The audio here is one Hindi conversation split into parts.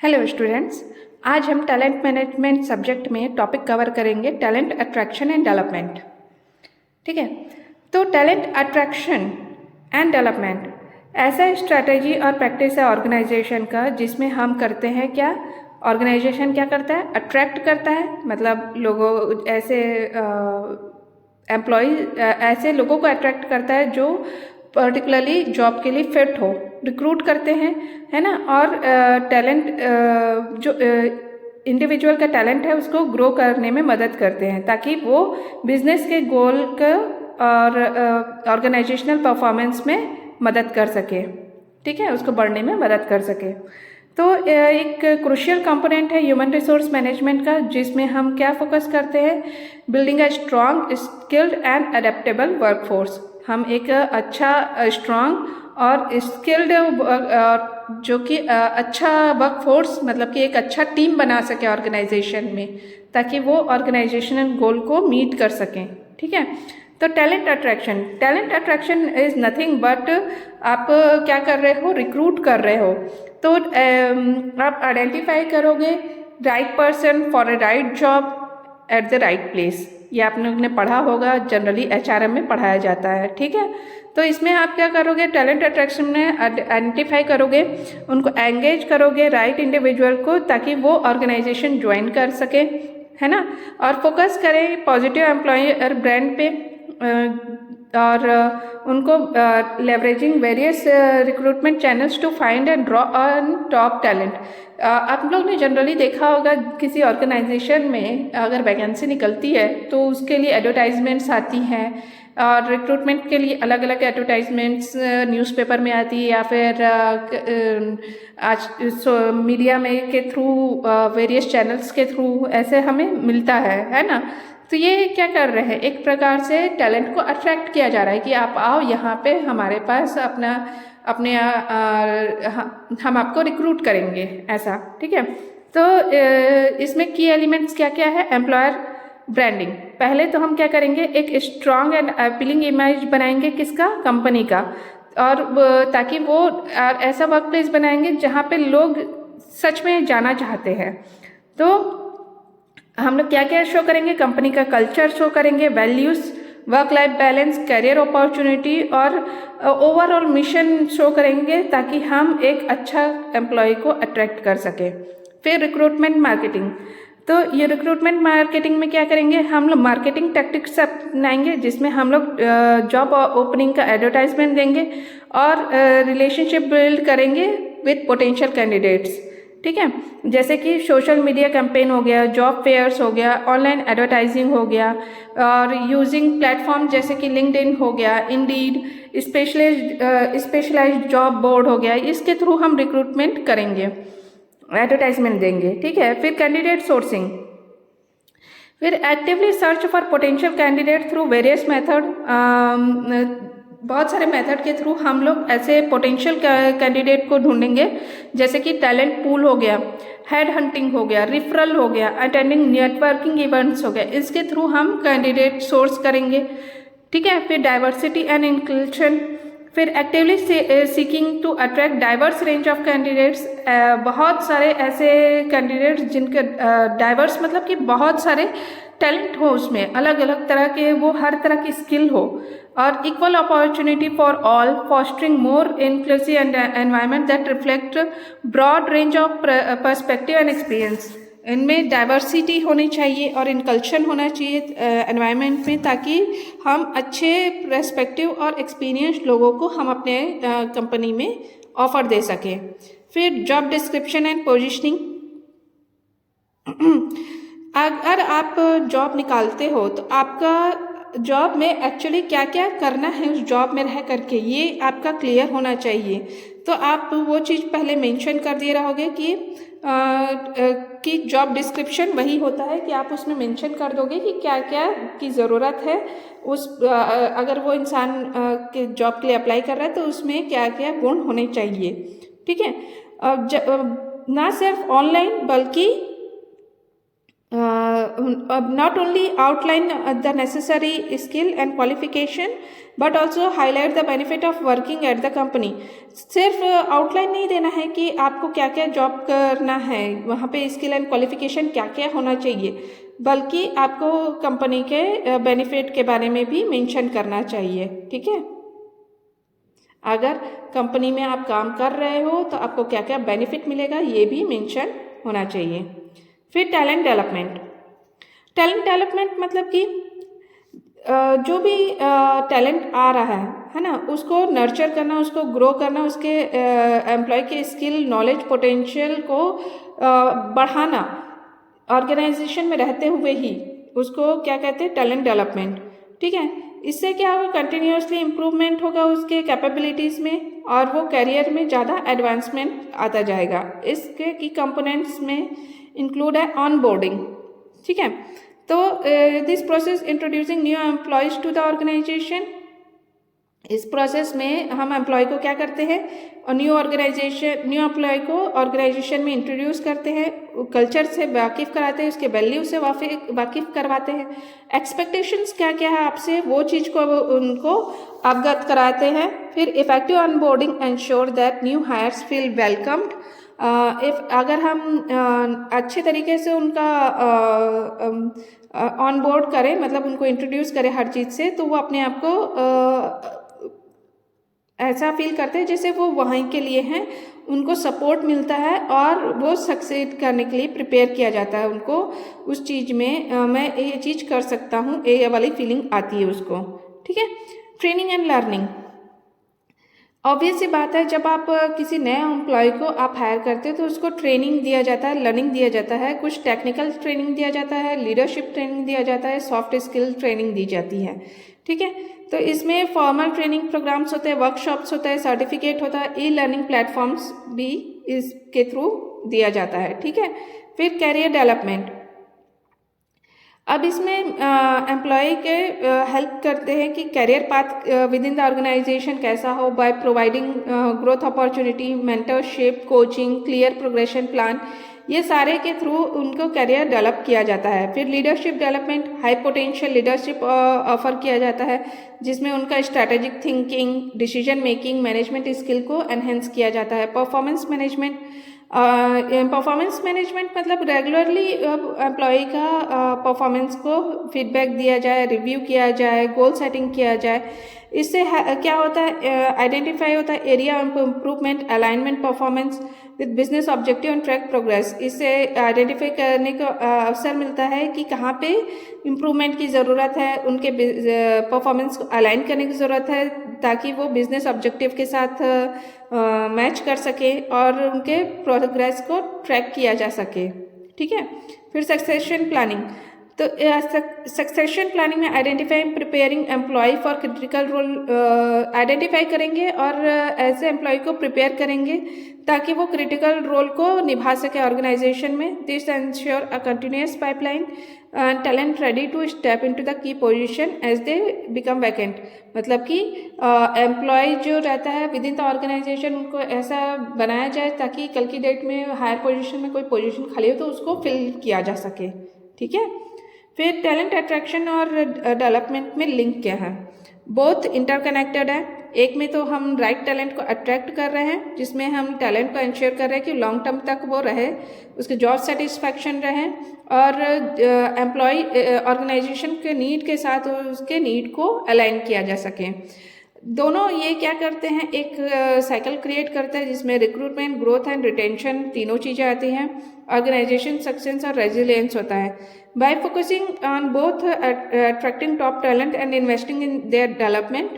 हेलो स्टूडेंट्स, आज हम टैलेंट मैनेजमेंट सब्जेक्ट में टॉपिक कवर करेंगे टैलेंट अट्रैक्शन एंड डेवलपमेंट। ठीक है, तो टैलेंट अट्रैक्शन एंड डेवलपमेंट ऐसा स्ट्रैटेजी और प्रैक्टिस है ऑर्गेनाइजेशन का जिसमें हम करते हैं क्या, ऑर्गेनाइजेशन क्या करता है, अट्रैक्ट करता है, मतलब लोगों ऐसे ऐसे लोगों को अट्रैक्ट करता है जो पर्टिकुलरली जॉब के लिए फिट हो, रिक्रूट करते हैं, है ना। और टैलेंट जो इंडिविजुअल का टैलेंट है उसको ग्रो करने में मदद करते हैं ताकि वो बिजनेस के गोल का और ऑर्गेनाइजेशनल परफॉर्मेंस में मदद कर सके। ठीक है, उसको बढ़ने में मदद कर सके। तो एक क्रूशियल कंपोनेंट है ह्यूमन रिसोर्स मैनेजमेंट का, जिसमें हम क्या फोकस करते हैं, building a strong skilled and adaptable workforce. हम एक अच्छा स्ट्रॉन्ग और स्किल्ड जो कि अच्छा वर्कफोर्स, मतलब कि एक अच्छा टीम बना सके ऑर्गेनाइजेशन में, ताकि वो ऑर्गेनाइजेशनल गोल को मीट कर सकें। ठीक है, तो talent attraction is nothing but आप क्या कर रहे हो, रिक्रूट कर रहे हो। तो आप आइडेंटिफाई करोगे right person for a right job at the right place. ये आप लोग ने पढ़ा होगा, जनरली एचआरएम में पढ़ाया जाता है। ठीक है, तो इसमें आप क्या करोगे, टैलेंट अट्रैक्शन में आइडेंटिफाई करोगे, उनको एंगेज करोगे राइट इंडिविजुअल को, ताकि वो ऑर्गेनाइजेशन ज्वाइन कर सके, है ना। और फोकस करें पॉजिटिव एम्प्लॉयर ब्रांड पे और उनको leveraging various recruitment channels to find and draw on top talent. आप लोग ने जनरली देखा होगा किसी ऑर्गेनाइजेशन में अगर वैकेंसी निकलती है तो उसके लिए एडवर्टाइजमेंट्स आती हैं, और रिक्रूटमेंट के लिए अलग अलग एडवर्टाइजमेंट्स न्यूज़पेपर में आती है या फिर आज मीडिया में के थ्रू, वेरियस चैनल्स के थ्रू ऐसे हमें मिलता है ना। तो ये क्या कर रहे हैं, एक प्रकार से टैलेंट को अट्रैक्ट किया जा रहा है कि आप आओ यहाँ पे हमारे पास हम आपको रिक्रूट करेंगे, ऐसा। ठीक है, तो इसमें की एलिमेंट्स क्या क्या है, एम्प्लॉयर ब्रांडिंग। पहले तो हम क्या करेंगे, एक स्ट्रॉन्ग एंड अपीलिंग इमेज बनाएंगे, किसका, कंपनी का, और ताकि वो ऐसा वर्क प्लेस बनाएंगे जहाँ पे लोग सच में जाना चाहते हैं। तो हम लोग क्या क्या शो करेंगे, कंपनी का कल्चर शो करेंगे, values, work life balance, career opportunity और ओवरऑल मिशन शो करेंगे, ताकि हम एक अच्छा एम्प्लॉय को अट्रैक्ट कर सके। फिर रिक्रूटमेंट मार्केटिंग, तो ये रिक्रूटमेंट मार्केटिंग में क्या करेंगे, हम लोग मार्केटिंग टैक्टिक्स अपनाएंगे, जिसमें हम लोग जॉब ओपनिंग का एडवर्टाइजमेंट देंगे और रिलेशनशिप बिल्ड करेंगे विथ पोटेंशियल कैंडिडेट्स। ठीक है, जैसे कि सोशल मीडिया कैंपेन हो गया, जॉब फेयर्स हो गया, ऑनलाइन एडवर्टाइजिंग हो गया, और यूजिंग प्लेटफॉर्म जैसे कि लिंक्डइन हो गया, इंडीड, स्पेशलाइज्ड जॉब बोर्ड हो गया, इसके थ्रू हम रिक्रूटमेंट करेंगे, एडवर्टाइजमेंट देंगे। ठीक है, फिर कैंडिडेट सोर्सिंग, फिर actively search for potential candidate through various method. बहुत सारे मेथड के थ्रू हम लोग ऐसे पोटेंशियल कैंडिडेट को ढूंढेंगे, जैसे कि टैलेंट पूल हो गया, हेड हंटिंग हो गया, रिफरल हो गया, अटेंडिंग नेटवर्किंग इवेंट्स हो गया, इसके थ्रू हम कैंडिडेट सोर्स करेंगे। ठीक है, फिर डाइवर्सिटी एंड इंक्लूजन, फिर actively seeking to attract diverse range of candidates. बहुत सारे ऐसे कैंडिडेट्स जिनके डाइवर्स मतलब कि बहुत सारे टैलेंट हो, उसमें अलग अलग तरह के, वो हर तरह की स्किल हो, और equal opportunity for all, fostering more inclusive environment that reflect broad range of perspective and experience. इनमें डाइवर्सिटी होनी चाहिए और इनकल्शन होना चाहिए एनवायरनमेंट में, ताकि हम अच्छे पर्सपेक्टिव और एक्सपीरियंस लोगों को हम अपने कंपनी में ऑफर दे सकें। फिर जॉब डिस्क्रिप्शन एंड पोजीशनिंग, अगर आप जॉब निकालते हो तो आपका जॉब में एक्चुअली क्या क्या करना है उस जॉब में रह करके, ये आपका क्लियर होना चाहिए। तो आप वो चीज़ पहले मेंशन कर दिए रहोगे कि जॉब डिस्क्रिप्शन वही होता है कि आप उसमें मेंशन कर दोगे कि क्या क्या की ज़रूरत है उस अगर वो इंसान के जॉब के लिए अप्लाई कर रहा है तो उसमें क्या क्या गुण होने चाहिए। ठीक है, ना सिर्फ ऑनलाइन बल्कि not only outline the necessary skill and qualification but also highlight the benefit of working at the company. सिर्फ आउटलाइन नहीं देना है कि आपको क्या क्या जॉब करना है, वहाँ पे स्किल एंड क्वालिफिकेशन क्या क्या होना चाहिए, बल्कि आपको कंपनी के बेनिफिट के बारे में भी मेंशन करना चाहिए. ठीक है, अगर कंपनी में आप काम कर रहे हो तो आपको क्या क्या बेनिफिट मिलेगा ये भी मेंशन होना चाहिए. फिर टैलेंट डेवलपमेंट. टैलेंट डेवलपमेंट मतलब कि जो भी टैलेंट आ रहा है ना, उसको नर्चर करना, उसको ग्रो करना, उसके एम्प्लॉय के स्किल, नॉलेज, पोटेंशियल को बढ़ाना, ऑर्गेनाइजेशन में रहते हुए ही उसको क्या कहते हैं, टैलेंट डेवलपमेंट. ठीक है, इससे क्या होगा, कंटिन्यूसली इम्प्रूवमेंट होगा उसके कैपेबिलिटीज़ में और वो करियर में ज़्यादा एडवांसमेंट आता जाएगा. इसके की कंपोनेंट्स में इंक्लूड है ऑन बोर्डिंग. ठीक है, तो this process introducing new employees to the organisation. इस प्रोसेस में हम एम्प्लॉय को क्या करते हैं, और न्यू एम्प्लॉय को ऑर्गेनाइजेशन में इंट्रोड्यूस करते हैं, कल्चर से वाकिफ़ कराते हैं, उसके वैल्यू से वाकिफ़ करवाते हैं, एक्सपेक्टेशंस क्या क्या है आपसे वो चीज़ को उनको अवगत कराते हैं. फिर effective onboarding ensure that new hires feel welcomed. अगर हम अच्छे तरीके से उनका ऑन बोर्ड करें, मतलब उनको इंट्रोड्यूस करें हर चीज़ से, तो वो अपने आप को ऐसा फील करते हैं जैसे वो वहीं के लिए हैं, उनको सपोर्ट मिलता है और वो सक्सेड करने के लिए प्रिपेयर किया जाता है. उनको उस चीज़ में मैं ये चीज़ कर सकता हूँ, ये वाली फीलिंग आती है उसको. ठीक है, ट्रेनिंग एंड लर्निंग. ऑब्वियस सी बात है, जब आप किसी नए एम्प्लॉय को आप हायर करते हो तो उसको ट्रेनिंग दिया जाता है, लर्निंग दिया जाता है, कुछ टेक्निकल ट्रेनिंग दिया जाता है, लीडरशिप ट्रेनिंग दिया जाता है, सॉफ्ट स्किल ट्रेनिंग दी जाती है. ठीक है, तो इसमें फॉर्मल ट्रेनिंग प्रोग्राम्स होते हैं, वर्कशॉप्स होता है, सर्टिफिकेट होता है, ई लर्निंग प्लेटफॉर्म्स भी इसके थ्रू दिया जाता है. ठीक है, फिर कैरियर डेवलपमेंट. अब इसमें एम्प्लॉय के हेल्प करते हैं कि career path within the organisation कैसा हो, by providing growth opportunity, mentorship, coaching, clear progression plan, ये सारे के थ्रू उनको करियर डेवलप किया जाता है. फिर leadership development, high potential leadership offer किया जाता है, जिसमें उनका strategic thinking, decision making, management skill को एनहेंस किया जाता है. Performance management. परफॉर्मेंस मैनेजमेंट मतलब रेगुलरली एम्प्लॉय का परफॉर्मेंस को फीडबैक दिया जाए, रिव्यू किया जाए, गोल सेटिंग किया जाए. इससे क्या होता है, आइडेंटिफाई होता है area of improvement, alignment performance with business objective and track progress. इससे आइडेंटिफाई करने का अवसर मिलता है कि कहाँ पे इम्प्रूवमेंट की ज़रूरत है, उनके परफॉर्मेंस को अलाइन करने की ज़रूरत है, ताकि वो बिजनेस ऑब्जेक्टिव के साथ मैच कर सके और उनके प्रोग्रेस को ट्रैक किया जा सके. ठीक है, फिर सक्सेशन प्लानिंग. तो सक्सेशन प्लानिंग में identify preparing employee for critical role identify करेंगे और ऐसे एम्प्लॉय को प्रिपेयर करेंगे ताकि वो क्रिटिकल रोल को निभा सके ऑर्गेनाइजेशन में. This ensure a continuous pipeline talent ready to step into the key position as they become vacant. मतलब कि एम्प्लॉय जो रहता है विद इन द ऑर्गेनाइजेशन, उनको ऐसा बनाया जाए ताकि कल की डेट में हायर पोजीशन में कोई पोजीशन खाली हो तो उसको फिल किया जा सके. ठीक है, फिर टैलेंट अट्रैक्शन और डेवलपमेंट में लिंक क्या है, बोथ इंटरकनेक्टेड है. एक में तो हम राइट टैलेंट को अट्रैक्ट कर रहे हैं, जिसमें हम टैलेंट को इंश्योर कर रहे हैं कि लॉन्ग टर्म तक वो रहे, उसके जॉब सेटिस्फैक्शन रहे और एम्प्लॉय ऑर्गेनाइजेशन के नीड के साथ उसके नीड को अलाइन किया जा सके. दोनों ये क्या करते हैं, एक साइकिल क्रिएट करते हैं जिसमें रिक्रूटमेंट, ग्रोथ एंड रिटेंशन तीनों चीज़ें आती हैं. ऑर्गेनाइजेशन सक्सेस और रेजिलियंस होता है. Bye focusing on both attracting top talent and investing in their development,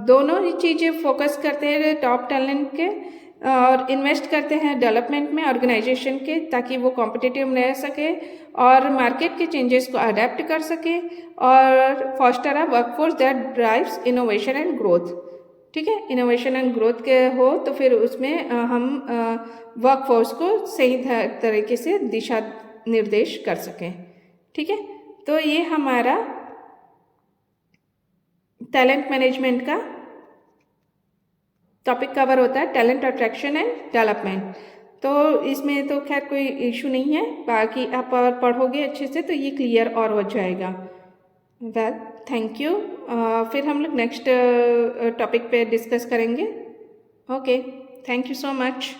दोनों ही चीज़ें फोकस करते हैं टॉप टैलेंट के और इन्वेस्ट करते हैं डेवलपमेंट में ऑर्गेनाइजेशन के, ताकि वो कॉम्पिटिटिव रह सके और मार्केट के चेंजेस को अडेप्ट कर सके और foster a workforce that drives innovation and growth. ठीक है, इनोवेशन एंड ग्रोथ के हो तो फिर उसमें हम वर्कफोर्स को सही तरीके से दिशा निर्देश कर सकें. ठीक है, तो ये हमारा टैलेंट मैनेजमेंट का टॉपिक कवर होता है, टैलेंट अट्रैक्शन एंड डेवलपमेंट. तो इसमें तो खैर कोई इशू नहीं है, बाकी आप और पढ़ोगे अच्छे से तो ये क्लियर और हो जाएगा। Well, thank you. फिर हम लोग नेक्स्ट टॉपिक पे डिस्कस करेंगे। Okay, thank you so much.